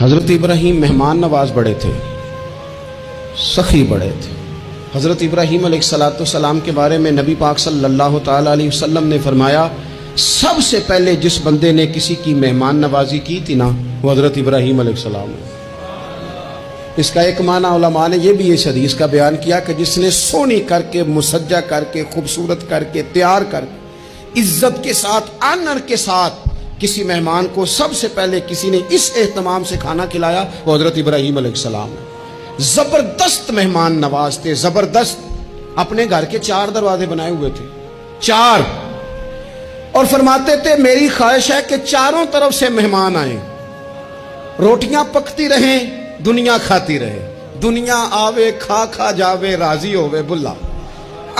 حضرت ابراہیم مہمان نواز بڑے تھے، سخی بڑے تھے۔ حضرت ابراہیم علیہ السلام کے بارے میں نبی پاک صلی اللہ تعالیٰ علیہ وسلم نے فرمایا، سب سے پہلے جس بندے نے کسی کی مہمان نوازی کی تھی نا، وہ حضرت ابراہیم علیہ السلام ہے۔ اس کا ایک معنی علماء نے یہ بھی اس حدیث کا بیان کیا کہ جس نے سونی کر کے، مسجہ کر کے، خوبصورت کر کے، تیار کر کے، عزت کے ساتھ، آنر کے ساتھ کسی مہمان کو سب سے پہلے کسی نے اس اہتمام سے کھانا کھلایا، وہ حضرت ابراہیم علیہ السلام ہے۔ زبردست مہمان نواز تھے، زبردست۔ اپنے گھر کے 4 دروازے بنائے ہوئے تھے، 4، اور فرماتے تھے میری خواہش ہے کہ چاروں طرف سے مہمان آئیں، روٹیاں پکتی رہیں، دنیا کھاتی رہے، دنیا آوے کھا کھا جاوے، راضی ہوئے بلا،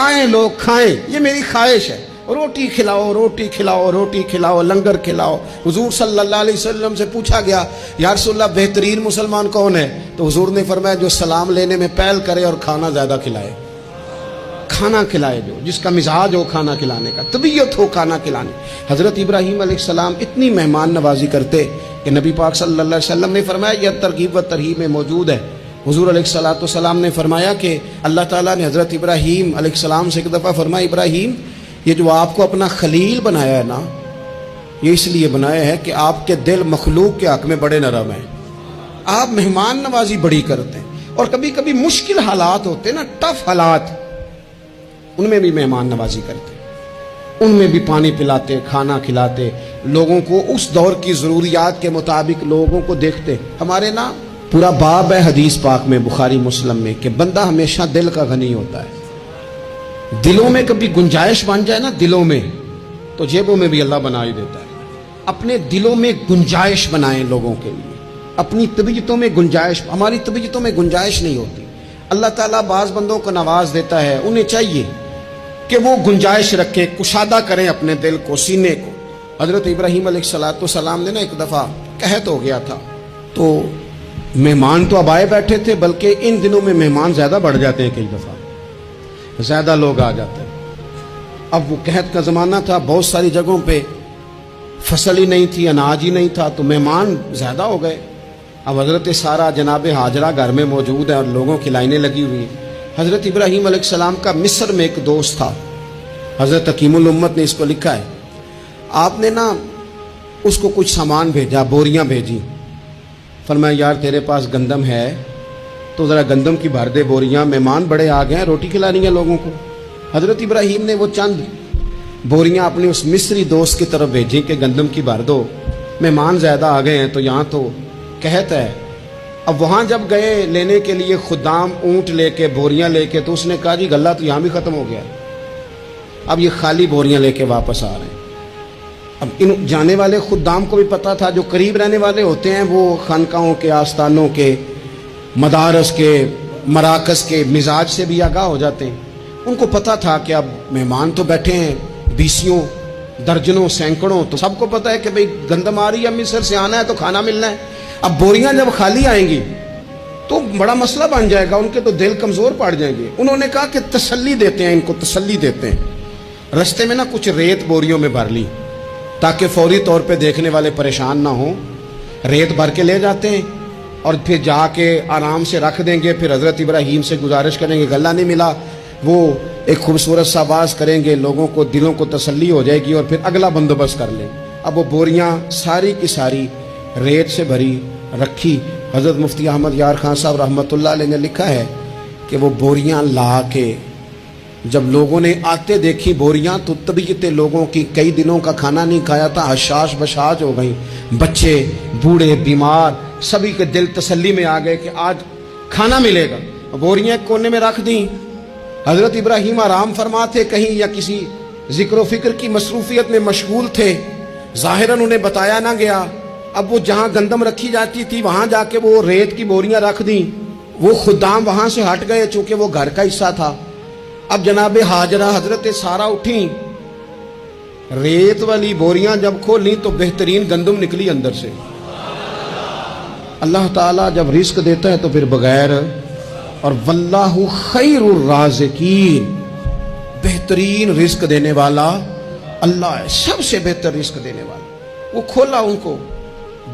آئیں لوگ کھائیں، یہ میری خواہش ہے۔ روٹی کھلاؤ، روٹی کھلاؤ، روٹی کھلاؤ، لنگر کھلاؤ۔ حضور صلی اللہ علیہ وسلم سے پوچھا گیا، یا رسول اللہ بہترین مسلمان کون ہے؟ تو حضور نے فرمایا جو سلام لینے میں پہل کرے اور کھانا زیادہ کھلائے، کھانا کھلائے، جو جس کا مزاج ہو کھانا کھلانے کا، طبیعت ہو کھانا کھلانے۔ حضرت ابراہیم علیہ السلام اتنی مہمان نوازی کرتے کہ نبی پاک صلی اللہ علیہ وسلم نے فرمایا، یہ ترغیب و ترہیب میں موجود ہے۔ حضور علیہ السلام نے فرمایا کہ اللہ تعالیٰ نے حضرت ابراہیم علیہ السلام سے ایک دفعہ فرمایا، ابراہیم یہ جو آپ کو اپنا خلیل بنایا ہے نا، یہ اس لیے بنایا ہے کہ آپ کے دل مخلوق کے حق میں بڑے نرم ہیں، آپ مہمان نوازی بڑی کرتے ہیں، اور کبھی کبھی مشکل حالات ہوتے ہیں نا، ٹف حالات، ان میں بھی مہمان نوازی کرتے، ان میں بھی پانی پلاتے، کھانا کھلاتے، لوگوں کو اس دور کی ضروریات کے مطابق لوگوں کو دیکھتے۔ ہمارے نا پورا باب ہے حدیث پاک میں، بخاری مسلم میں، کہ بندہ ہمیشہ دل کا غنی ہوتا ہے۔ دلوں میں کبھی گنجائش بن جائے نا، دلوں میں، تو جیبوں میں بھی اللہ بنا ہی دیتا ہے۔ اپنے دلوں میں گنجائش بنائیں لوگوں کے لیے، اپنی طبیعتوں میں گنجائش، ہماری طبیعتوں میں گنجائش نہیں ہوتی۔ اللہ تعالیٰ بعض بندوں کو نواز دیتا ہے، انہیں چاہیے کہ وہ گنجائش رکھیں، کشادہ کریں اپنے دل کو، سینے کو۔ حضرت ابراہیم علیہ السلام نے نا ایک دفعہ قحط ہو گیا تھا، تو مہمان تو اب آئے بیٹھے تھے، بلکہ ان دنوں میں مہمان زیادہ بڑھ جاتے ہیں، کئی دفعہ زیادہ لوگ آ جاتے ہیں۔ اب وہ قحط کا زمانہ تھا، بہت ساری جگہوں پہ فصل ہی نہیں تھی، اناج ہی نہیں تھا، تو مہمان زیادہ ہو گئے۔ اب حضرت سارہ جناب ہاجرہ گھر میں موجود ہیں اور لوگوں کی لائنیں لگی ہوئی ہیں۔ حضرت ابراہیم علیہ السلام کا مصر میں ایک دوست تھا، حضرت حکیم الامت نے اس کو لکھا ہے، آپ نے نا اس کو کچھ سامان بھیجا، بوریاں بھیجی، فرمایا یار تیرے پاس گندم ہے تو ذرا گندم کی بھر دے بوریاں، مہمان بڑے آ گئے ہیں، روٹی کھلانی ہے لوگوں کو۔ حضرت ابراہیم نے وہ چند بوریاں اپنے اس مصری دوست کی طرف بھیجیں کہ گندم کی بھر دو، مہمان زیادہ آ گئے ہیں، تو یہاں تو قحط ہے۔ اب وہاں جب گئے لینے کے لیے خدام اونٹ لے کے، بوریاں لے کے، تو اس نے کہا جی غلہ تو یہاں بھی ختم ہو گیا، اب یہ خالی بوریاں لے کے واپس آ رہے ہیں۔ اب ان جانے والے خدام کو بھی پتہ تھا، جو قریب رہنے والے ہوتے ہیں وہ خانقاہوں کے، آستانوں کے، مدارس کے، مراکز کے مزاج سے بھی آگاہ ہو جاتے ہیں۔ ان کو پتہ تھا کہ اب مہمان تو بیٹھے ہیں، 20 درجنوں، سینکڑوں، تو سب کو پتہ ہے کہ بھئی گندم آ رہی ہے، مصر سے آنا ہے تو کھانا ملنا ہے۔ اب بوریاں جب خالی آئیں گی تو بڑا مسئلہ بن جائے گا، ان کے تو دل کمزور پڑ جائیں گے۔ انہوں نے کہا کہ تسلی دیتے ہیں، ان کو تسلی دیتے ہیں۔ رستے میں نا کچھ ریت بوریوں میں بھر لی تاکہ فوری طور پہ دیکھنے والے پریشان نہ ہوں، ریت بھر کے لے جاتے ہیں اور پھر جا کے آرام سے رکھ دیں گے۔ پھر حضرت ابراہیم سے گزارش کریں گے، غلہ نہیں ملا، وہ ایک خوبصورت سا آواز کریں گے، لوگوں کو، دلوں کو تسلی ہو جائے گی، اور پھر اگلا بندوبست کر لیں۔ اب وہ بوریاں ساری کی ساری ریت سے بھری رکھی۔ حضرت مفتی احمد یار خان صاحب رحمۃ اللہ علیہ نے لکھا ہے کہ وہ بوریاں لا کے جب لوگوں نے آتے دیکھی بوریاں، تو طبیعت لوگوں کی کئی دنوں کا کھانا نہیں کھایا تھا، حشاش بشاش ہو گئیں، بچے، بوڑھے، بیمار، سبھی کے دل تسلی میں آ گئے کہ آج کھانا ملے گا۔ بوریاں ایک کونے میں رکھ دیں۔ حضرت ابراہیم آرام فرما تھے کہیں، یا کسی ذکر و فکر کی مصروفیت میں مشغول تھے، ظاہراً انہیں بتایا نہ گیا۔ اب وہ جہاں گندم رکھی جاتی تھی وہاں جا کے وہ ریت کی بوریاں رکھ دیں۔ وہ خدام وہاں سے ہٹ گئے چونکہ وہ گھر کا حصہ تھا۔ اب جناب ہاجرہ حضرت سارہ اٹھیں، ریت والی بوریاں جب کھولیں تو بہترین گندم نکلی اندر سے۔ اللہ تعالیٰ جب رزق دیتا ہے تو پھر بغیر، اور واللہ خیر الرازقین، بہترین رزق دینے والا اللہ ہے، سب سے بہتر رزق دینے والا۔ وہ کھولا ان کو،